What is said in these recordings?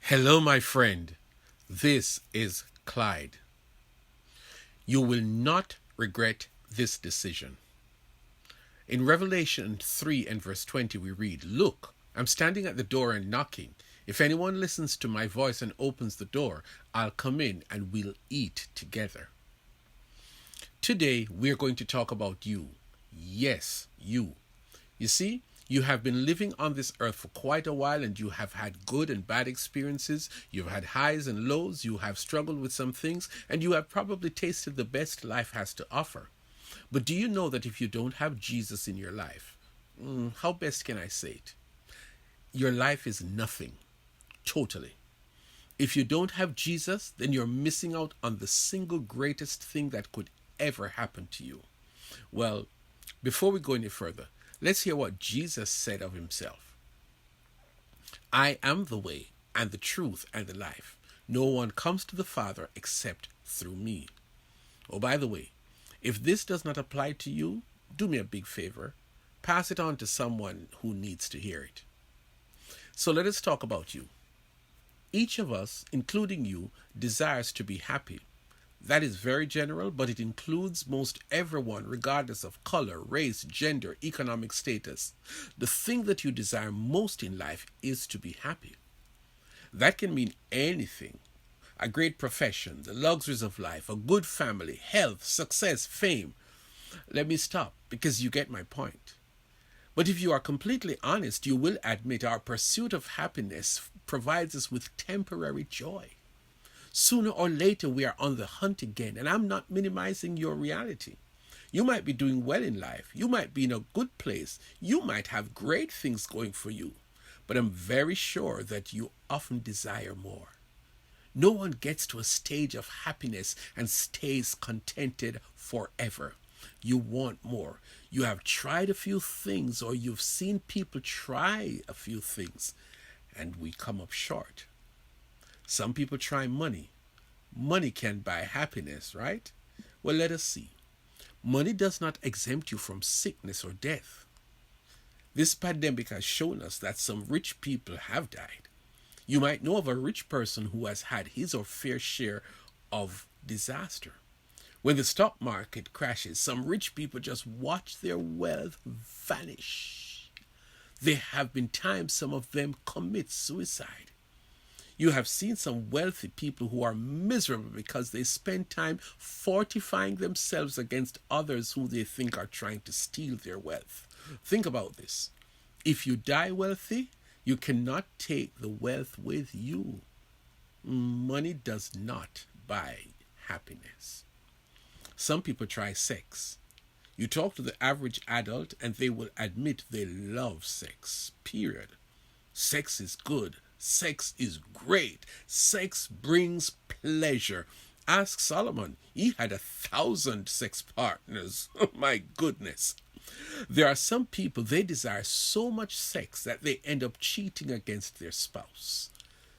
Hello, my friend. This is Clyde. You will not regret this decision. In Revelation 3 and verse 20, we read, "Look, I'm standing at the door and knocking. If anyone listens to my voice and opens the door, I'll come in and we'll eat together." Today, we're going to talk about you. Yes, you. You see, you have been living on this earth for quite a while and you have had good and bad experiences. You've had highs and lows. You have struggled with some things and you have probably tasted the best life has to offer. But do you know that if you don't have Jesus in your life, how best can I say it? Your life is nothing. Totally. If you don't have Jesus, then you're missing out on the single greatest thing that could ever happen to you. Well, before we go any further, let's hear what Jesus said of himself. "I am the way and the truth and the life. No one comes to the Father except through me." Oh, by the way, if this does not apply to you, do me a big favor. Pass it on to someone who needs to hear it. So let us talk about you. Each of us, including you, desires to be happy. That is very general, but it includes most everyone, regardless of color, race, gender, economic status. The thing that you desire most in life is to be happy. That can mean anything. A great profession, the luxuries of life, a good family, health, success, fame. Let me stop, because you get my point. But if you are completely honest, you will admit our pursuit of happiness provides us with temporary joy. Sooner or later, we are on the hunt again, and I'm not minimizing your reality. You might be doing well in life. You might be in a good place. You might have great things going for you. But I'm very sure that you often desire more. No one gets to a stage of happiness and stays contented forever. You want more. You have tried a few things, or you've seen people try a few things, and we come up short. Some people try money. Money can buy happiness, right? Well, let us see. Money does not exempt you from sickness or death. This pandemic has shown us that some rich people have died. You might know of a rich person who has had his or fair share of disaster. When the stock market crashes, some rich people just watch their wealth vanish. There have been times some of them commit suicide. You have seen some wealthy people who are miserable because they spend time fortifying themselves against others who they think are trying to steal their wealth. Think about this. If you die wealthy, you cannot take the wealth with you. Money does not buy happiness. Some people try sex. You talk to the average adult and they will admit they love sex, period. Sex is good. Sex is great. Sex brings pleasure. Ask Solomon. He had 1,000 sex partners. My goodness. There are some people, they desire so much sex that they end up cheating against their spouse.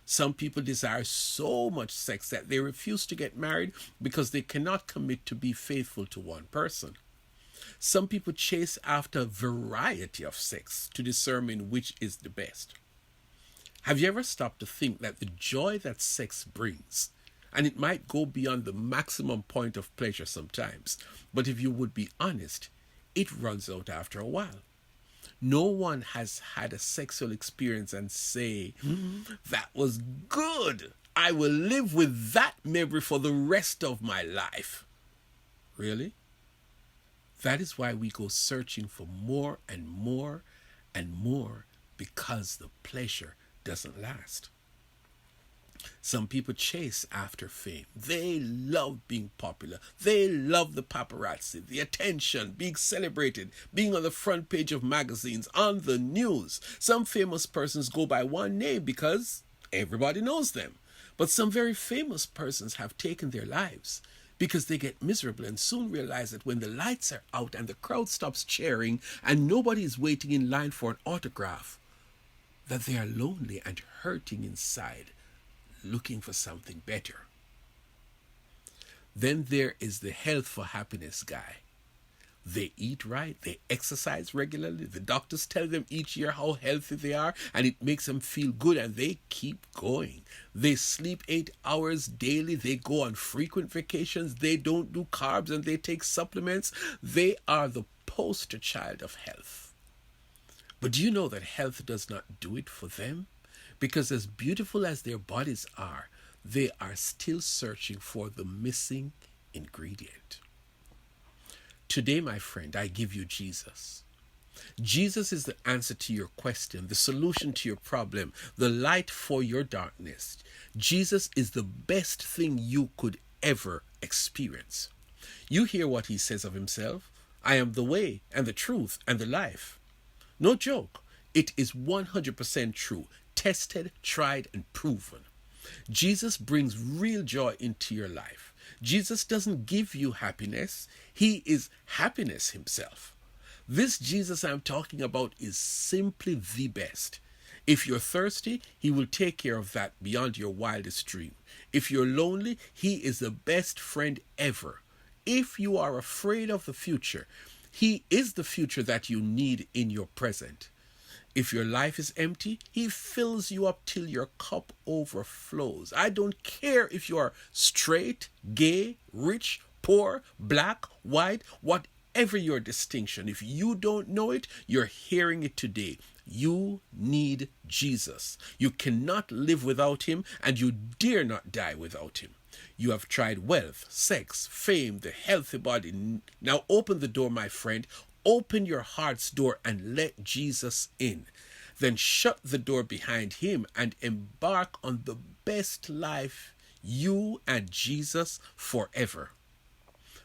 Some people desire so much sex that they refuse to get married because they cannot commit to be faithful to one person. Some people chase after a variety of sex to determine which is the best. Have you ever stopped to think that the joy that sex brings, and it might go beyond the maximum point of pleasure sometimes, but if you would be honest, it runs out after a while. No one has had a sexual experience and say, "That was good. I will live with that memory for the rest of my life." Really? That is why we go searching for more and more and more, because the pleasure doesn't last. Some people chase after fame. They love being popular. They love the paparazzi, the attention, being celebrated, being on the front page of magazines, on the news. Some famous persons go by one name because everybody knows them. But some very famous persons have taken their lives because they get miserable and soon realize that when the lights are out and the crowd stops cheering and nobody is waiting in line for an autograph, that they are lonely and hurting inside, looking for something better. Then there is the health for happiness guy. They eat right. They exercise regularly. The doctors tell them each year how healthy they are, and it makes them feel good, and they keep going. They sleep 8 hours daily. They go on frequent vacations. They don't do carbs, and they take supplements. They are the poster child of health. But do you know that health does not do it for them? Because as beautiful as their bodies are, they are still searching for the missing ingredient. Today, my friend, I give you Jesus. Jesus is the answer to your question, the solution to your problem, the light for your darkness. Jesus is the best thing you could ever experience. You hear what he says of himself. I am the way and the truth and the life. No joke. It is 100% true, tested, tried, and proven. Jesus brings real joy into your life. Jesus doesn't give you happiness. He is happiness himself. This Jesus I'm talking about is simply the best. If you're thirsty, he will take care of that beyond your wildest dream. If you're lonely, he is the best friend ever. If you are afraid of the future, he is the future that you need in your present. If your life is empty, he fills you up till your cup overflows. I don't care if you are straight, gay, rich, poor, black, white, whatever your distinction. If you don't know it, you're hearing it today. You need Jesus. You cannot live without him, and you dare not die without him. You have tried wealth, sex, fame, the healthy body. Now open the door, my friend. Open your heart's door and let Jesus in. Then shut the door behind him and embark on the best life, you and Jesus forever.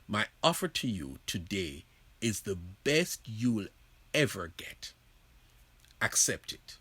My offer to you today is the best you'll ever get. Accept it.